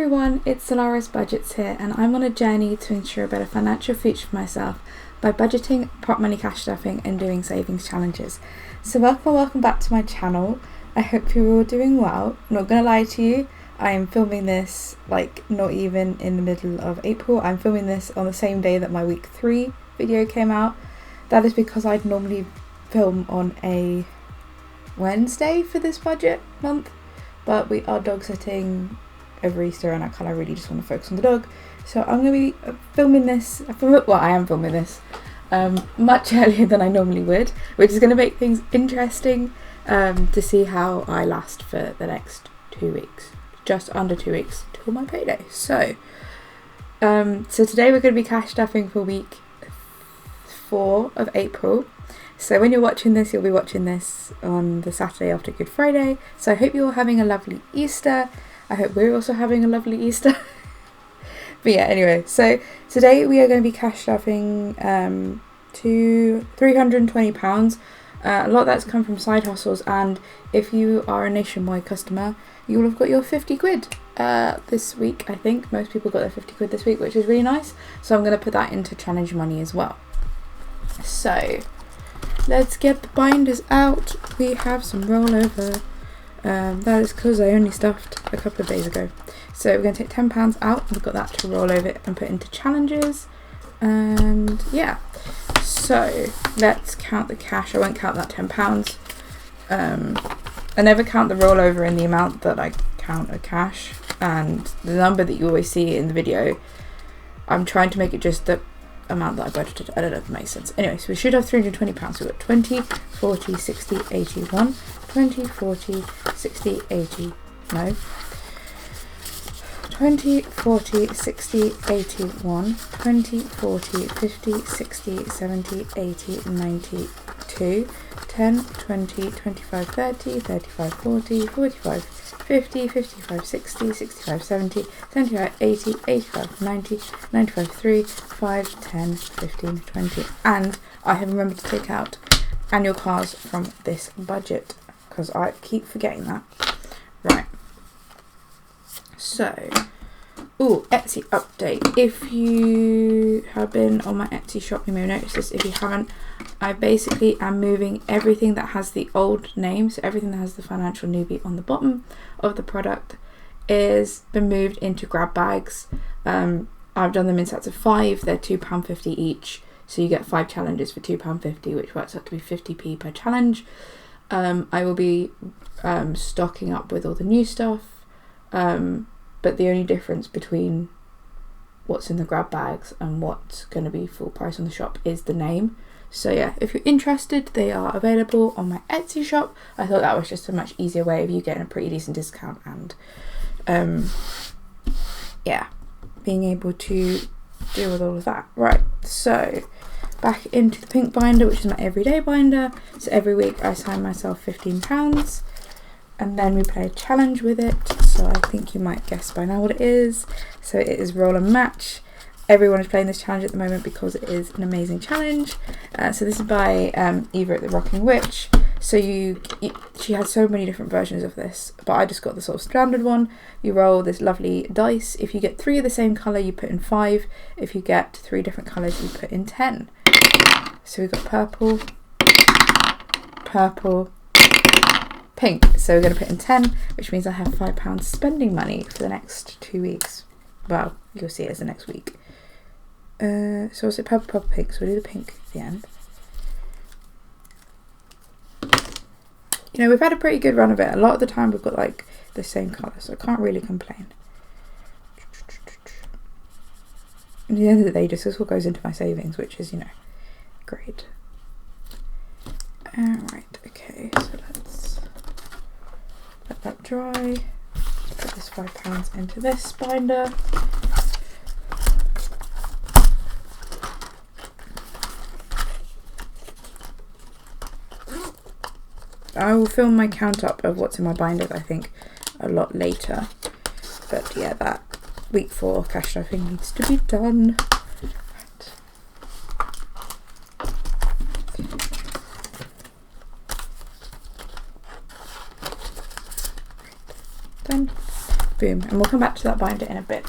everyone, it's Solaris Budgets here, and I'm on a journey to ensure a better financial future for myself by budgeting, prop money cash stuffing and doing savings challenges. So welcome back to my channel. I hope you're all doing well. I'm not gonna lie to you, I am filming this not even in the middle of April. I'm filming this on the same day that my week 3 video came out. That is because I'd normally film on a Wednesday for this budget month, but we are dog sitting over Easter and I really just want to focus on the dog. So I'm going to be filming this, I am filming this much earlier than I normally would, which is going to make things interesting to see how I last for the next 2 weeks. Just under 2 weeks till my payday. So today we're going to be cash stuffing for week 4 of April. So when you're watching this, you'll be watching this on the Saturday after Good Friday. So I hope you're all having a lovely Easter. I hope we're also having a lovely Easter. But yeah, anyway, so today we are going to be cash stuffing to £320. A lot of that's come from side hustles, and if you are a nationwide customer, you will have got your 50 quid this week. I think most people got their 50 quid this week, which is really nice. So I'm going to put that into challenge money as well. So let's get the binders out. We have some rollover. That is because I only stuffed a couple of days ago. So we're going to take £10 out. We've got that to roll over and put into challenges. And yeah, so let's count the cash. I won't count that £10. I never count the rollover in the amount that I count a cash. And the number that you always see in the video, I'm trying to make it just the amount that I budgeted. I don't know if it makes sense. Anyway, so we should have £320. We've got 20, 40, 60, 81, 20, 40, 60, 80, no. 20, 40, 60, 81, 20, 40, 50, 60, 70, 80, 92, 10, 20, 25, 30, 35, 40, 45, 50, 55, 60, 65, 70, 75, 80, 85, 90, 95, 3, 5, 10, 15, 20. And I have remembered to take out annual cars from this budget because I keep forgetting that. Right. So, Etsy update. If you have been on my Etsy shop, you may have noticed this. If you haven't, I basically am moving everything that has the old name, so everything that has the financial newbie on the bottom of the product is been moved into grab bags. I've done them in sets of 5. They're £2.50 each, so you get 5 challenges for £2.50, which works out to be 50p per challenge. I will be stocking up with all the new stuff, but the only difference between what's in the grab bags and what's going to be full price on the shop is the name. So yeah, if you're interested, they are available on my Etsy shop. I thought that was just a much easier way of you getting a pretty decent discount and yeah, being able to deal with all of that. Right, so back into the pink binder, which is my everyday binder. So every week I assign myself £15 and then we play a challenge with it. So I think you might guess by now what it is. So it is roll and match. Everyone is playing this challenge at the moment because it is an amazing challenge. So this is by Eva at the Rocking Witch. So she has so many different versions of this, but I just got the sort of standard one. You roll this lovely dice. If you get 3 of the same colour, you put in 5. If you get 3 different colours, you put in 10. So we've got purple, purple, pink. So we're going to put in 10, which means I have £5 spending money for the next 2 weeks. Well, you'll see it as the next week. So I'll say purple, pink. So we'll do the pink at the end. You know, we've had a pretty good run of it. A lot of the time we've got the same colour, so I can't really complain. At the end of the day, this all goes into my savings, which is, great. Alright, okay, so let's let that dry. Let's put this £5 into this binder. I will film my count up of what's in my binders, I think, a lot later. But yeah, that week 4 cash stuffing needs to be done. Done. Boom. And we'll come back to that binder in a bit.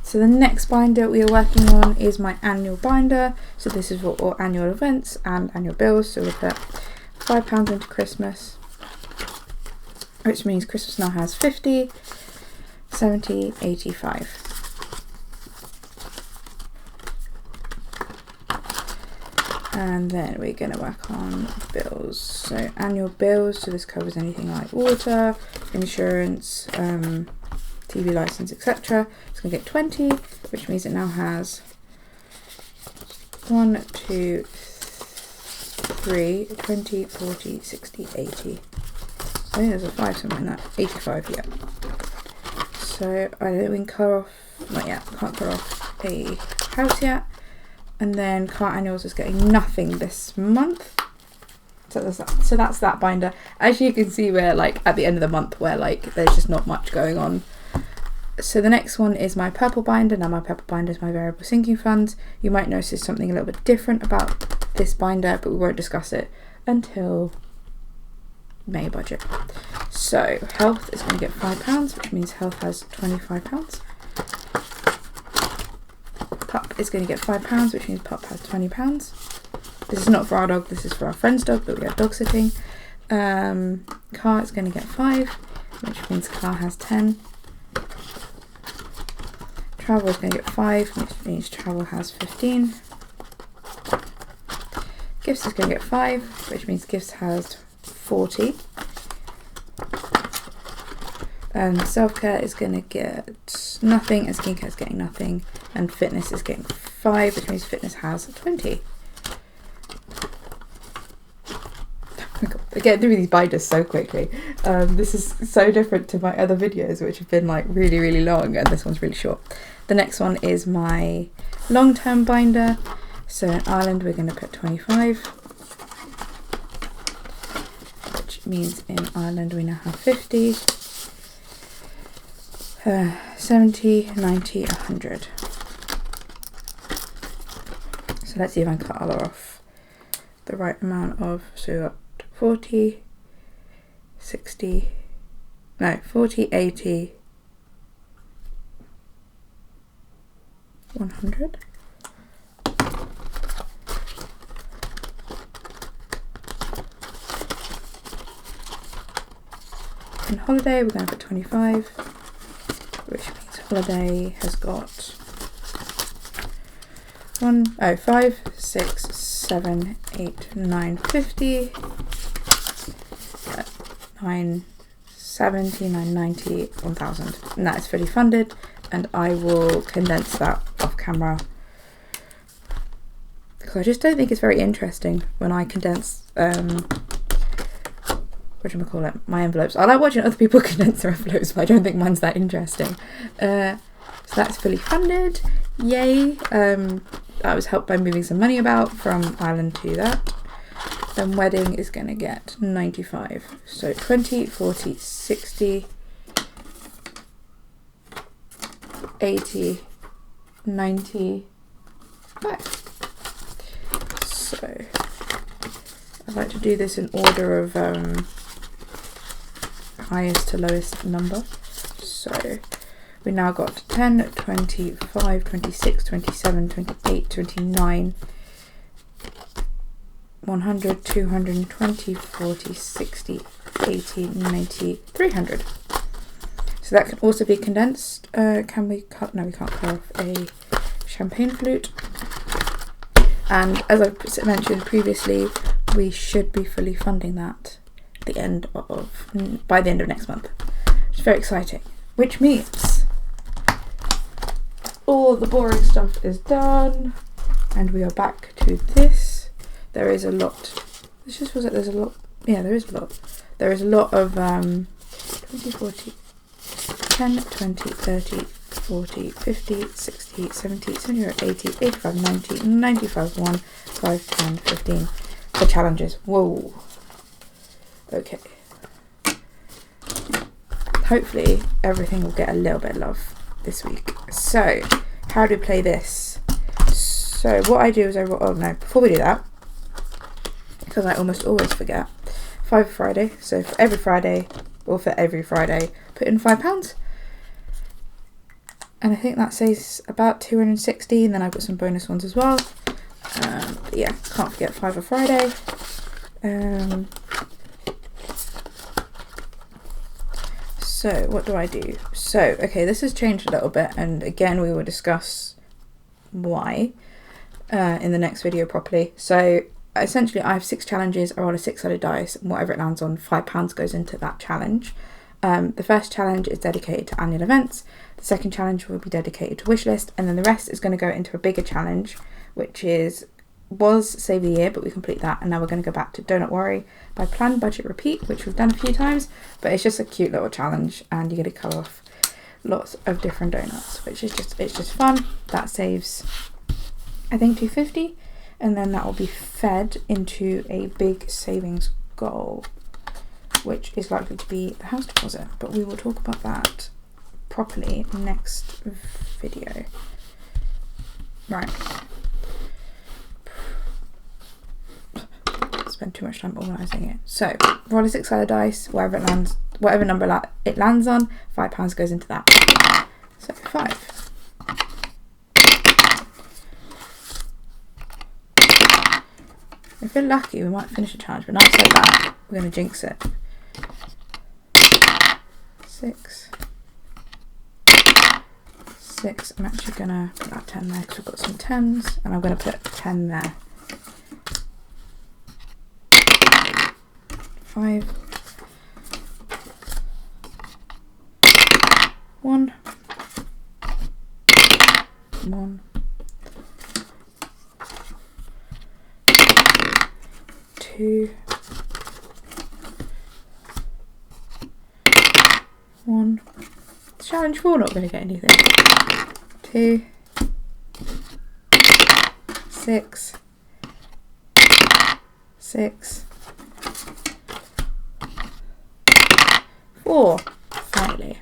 So the next binder we are working on is my annual binder. So this is for all annual events and annual bills. So we'll put £5 into Christmas, which means Christmas now has 50, 70, 85. And then we're going to work on bills. So annual bills, so this covers anything like water, insurance, TV license, etc. It's going to get 20, which means it now has 1, 2, 3, 20, 40, 60, 80. I think there's a 5 somewhere in that. 85, yeah. So I don't think we can colour off, not yet, can't colour off a house yet. And then car annuals is getting nothing this month. So that's that binder. As you can see, we're like at the end of the month where like there's just not much going on. So the next one is my purple binder. Now my purple binder is my variable sinking funds. You might notice something a little bit different about this binder, but we won't discuss it until May budget. So health is going to get £5, which means health has £25. Pup is going to get £5, which means pup has £20. This is not for our dog, this is for our friend's dog, but we are dog sitting. Car is going to get 5, which means car has 10. Travel is going to get 5, which means travel has 15. Gifts is going to get 5, which means gifts has 40. And self-care is going to get nothing, and skincare is getting nothing, and fitness is getting 5, which means fitness has 20. I get through these binders so quickly. This is so different to my other videos, which have been like really, really long, and this one's really short. The next one is my long-term binder. So in Ireland, we're going to put 25, which means in Ireland we now have 50. 70, 90, 100. So let's see if I can colour off the right amount of, so we've got 40, 60, no, 40, 80, 100. In holiday, we're going to put 25. Which means holiday has got 5, 6, 7, 8, 9, 50, 9, 70, 9, 90, 1000. And that is fully funded, and I will condense that off camera because I just don't think it's very interesting when I condense my envelopes. I like watching other people condense their envelopes, but I don't think mine's that interesting. So that's fully funded. Yay. I was helped by moving some money about from Ireland to that. Then wedding is going to get 95. So 20, 40, 60, 80, 95. So I'd like to do this in order of highest to lowest number. So we now got 10, 25, 26, 27, 28, 29, 100, 220, 40, 60, 80, 90, 300. So that can also be condensed. Can we cut? No, we can't cut off a champagne flute. And as I mentioned previously, we should be fully funding that by the end of next month, which is very exciting. Which means all the boring stuff is done, and we are back to this. There is a lot. This just feels like there's a lot. Yeah, there is a lot. There is a lot of 20, 40, 10, 20, 30, 40, 50, 60, 70, 75, 80, 85, 90, 95, 1, 5, 10, 15 for challenges. Whoa. Okay. Hopefully everything will get a little bit of love this week. So, how do we play this? So what I do is before we do that, because I almost always forget, 5 Friday. So for every Friday, put in £5. And I think that says about 260, and then I've got some bonus ones as well. But yeah, can't forget Fiver Friday. So what do I do? So, okay, this has changed a little bit, and again, we will discuss why in the next video properly. So essentially, I have 6 challenges. I roll a 6-sided dice, and whatever it lands on, £5 goes into that challenge. The first challenge is dedicated to annual events. The second challenge will be dedicated to wishlist, and then the rest is going to go into a bigger challenge, which was Save the Year, but we complete that, and now we're going to go back to Don't Worry by Plan, Budget, Repeat, which we've done a few times, but it's just a cute little challenge, and you get to colour off lots of different donuts, which is just fun. That saves, I think, $250, and then that will be fed into a big savings goal, which is likely to be the house deposit, but we will talk about that properly next video. Right. Spend too much time organising it. So, roll a 6-sided dice, wherever it lands, whatever number it lands on, £5 goes into that. So, 5. If we're lucky, we might finish the challenge, but not so bad. We're going to jinx it. 6. I'm actually going to put that 10 there because we've got some 10s, and I'm going to put 10 there. 5. 1. 1. 2. 1. Challenge 4, not going to get anything. 2. 6. 6. 4. Finally.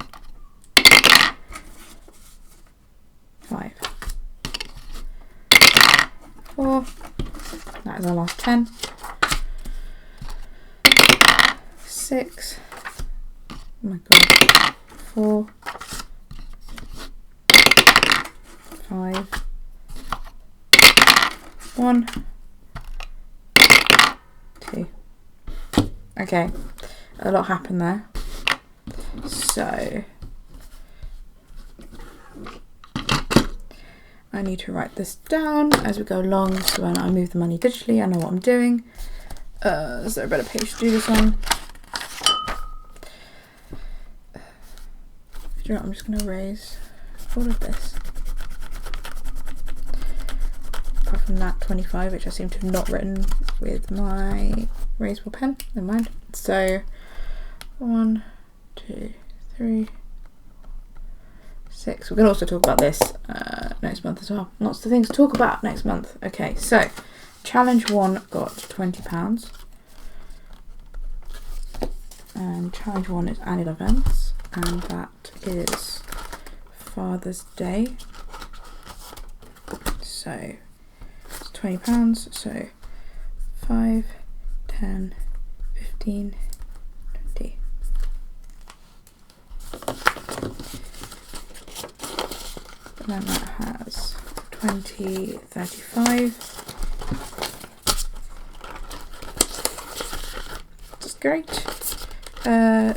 5. 4. That is our last 10. 6. Oh my god. 4. 5. 1. 2. Okay. A lot happened there. So I need to write this down as we go along, so when I move the money digitally I know what I'm doing. Is there a better page to do this on? Do you know what, I'm just going to erase all of this. Apart from that 25, which I seem to have not written with my erasable pen. Never mind. So 1, 2, 3, 6. We're going to also talk about this next month as well. Lots of things to talk about next month. Okay, so challenge 1 got £20, and challenge 1 is annual events, and that is Father's Day. So it's £20. So 5, 10, 15, 20. And then that has 20, 35. That's great.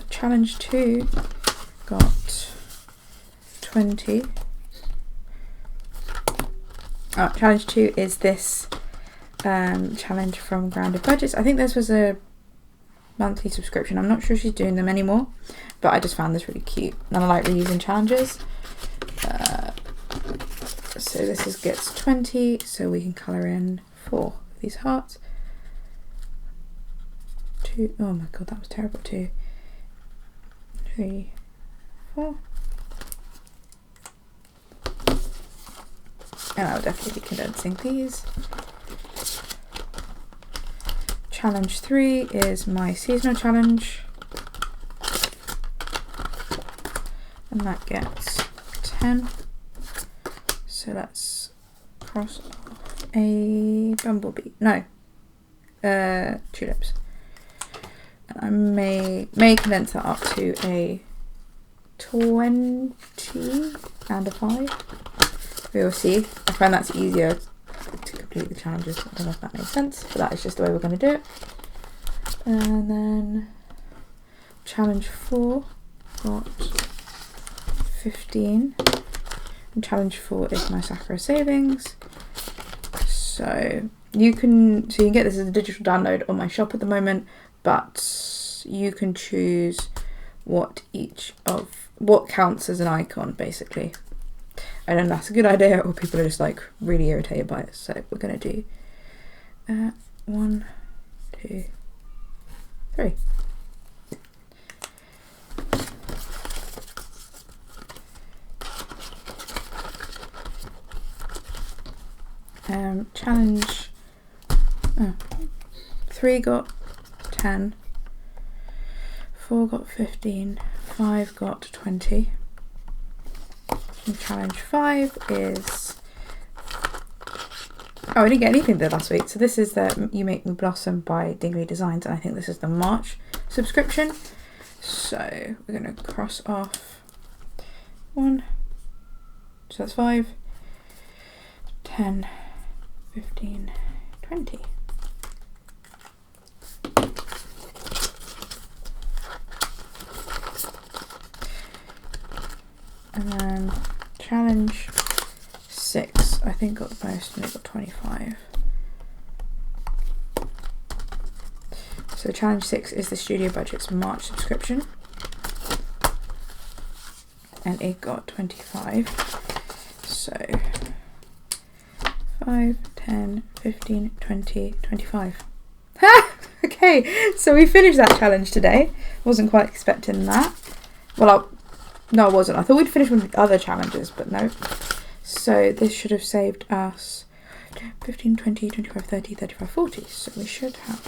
Challenge 2 got 20. Oh, challenge 2 is this challenge from Grounded Budgets. I think this was a monthly subscription. I'm not sure she's doing them anymore, but I just found this really cute, and I like reusing challenges. So this gets 20, so we can colour in 4 of these hearts. 2, oh my god, that was terrible. 2, 3, 4. And I will definitely be condensing these. Challenge 3 is my seasonal challenge, and that gets 10. So let's cross off a bumblebee. No, tulips. And I may condense that up to a 20 and a 5. We will see. I find that's easier to complete the challenges. I don't know if that makes sense, but that is just the way we're going to do it. And then challenge 4 got 15. And challenge 4 is my Solaris savings. So you can get this as a digital download on my shop at the moment, but you can choose what counts as an icon, basically. I don't know if that's a good idea or people are just like really irritated by it. So we're gonna do 1, 2, 3. Challenge 3 got 10, 4 got 15, 5 got 20. And challenge 5 is, I didn't get anything there last week. So this is the You Make Me Blossom by Dingley Designs, and I think this is the March subscription. So we're going to cross off 1, so that's 5, 10, 15, 20. And then challenge 6, I think got the most, and it got 25. So challenge 6 is the Studio Budgets March subscription, and it got 25. So 5, 10, 15, 20, 25. Okay, so we finished that challenge today. Wasn't quite expecting that. Well, no, I wasn't. I thought we'd finish with the other challenges, but no. So this should have saved us 15, 20, 25, 30, 35, 40. So we should have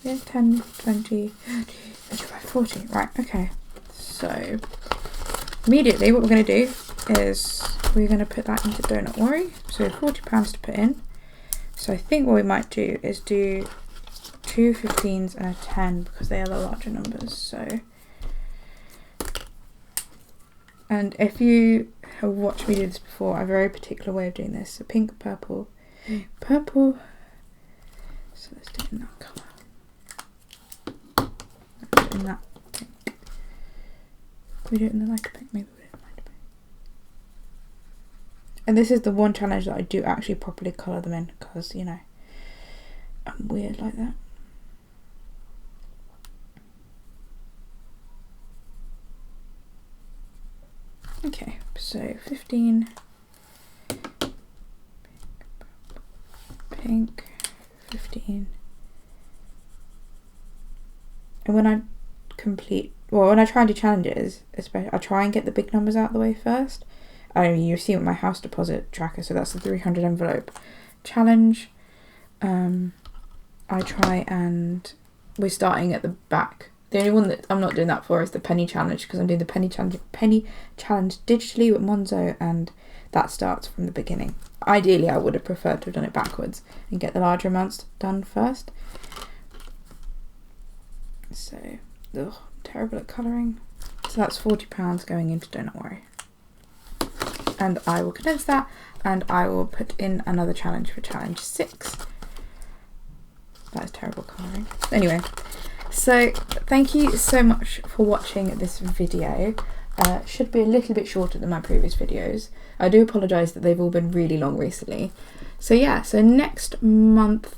10, 20, 30, 35, 40. Right, okay. So immediately what we're going to do is we're going to put that into Don't Worry. So £40 to put in. So I think what we might do is do 2 15s and a 10 because they are the larger numbers. So, and if you have watched me do this before, I have a very particular way of doing this. So pink, purple, purple. So let's do it in that colour. Let's do it in that pink. Can we do it in the lighter pink? Maybe we'll do it in the lighter pink. And this is the one challenge that I do actually properly colour them in because, you know, I'm weird like that. Okay, so 15, pink, 15, and when I try and do challenges, especially, I try and get the big numbers out of the way first. You see with my house deposit tracker, so that's the 300 envelope challenge. I try and we're starting at the back. The only one that I'm not doing that for is the penny challenge because I'm doing the penny challenge digitally with Monzo, and that starts from the beginning. Ideally, I would have preferred to have done it backwards and get the larger amounts done first. So, terrible at colouring. So that's £40 going into Don't Worry. And I will condense that, and I will put in another challenge for challenge 6. That is terrible colouring. Anyway. So thank you so much for watching this video. Should be a little bit shorter than my previous videos. I do apologise that they've all been really long recently. So yeah, so next month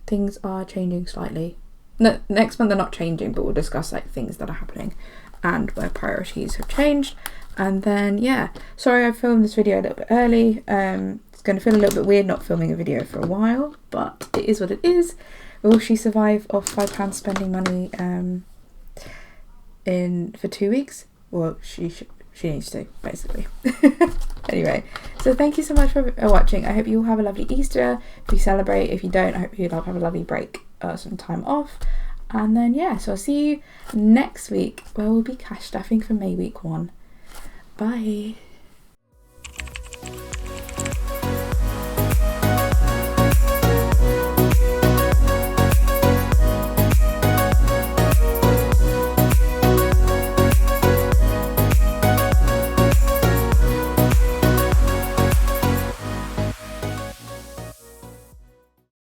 things are changing slightly. No, next month they're not changing, but we'll discuss like things that are happening and where priorities have changed. And then yeah, sorry I filmed this video a little bit early. It's going to feel a little bit weird not filming a video for a while, but it is what it is. Will she survive off £5 spending money for 2 weeks? Well, she needs to, basically. Anyway, so thank you so much for watching. I hope you all have a lovely Easter. If you celebrate, if you don't, I hope you have a lovely break, some time off. And then yeah, so I'll see you next week where we'll be cash stuffing for May week 1. Bye.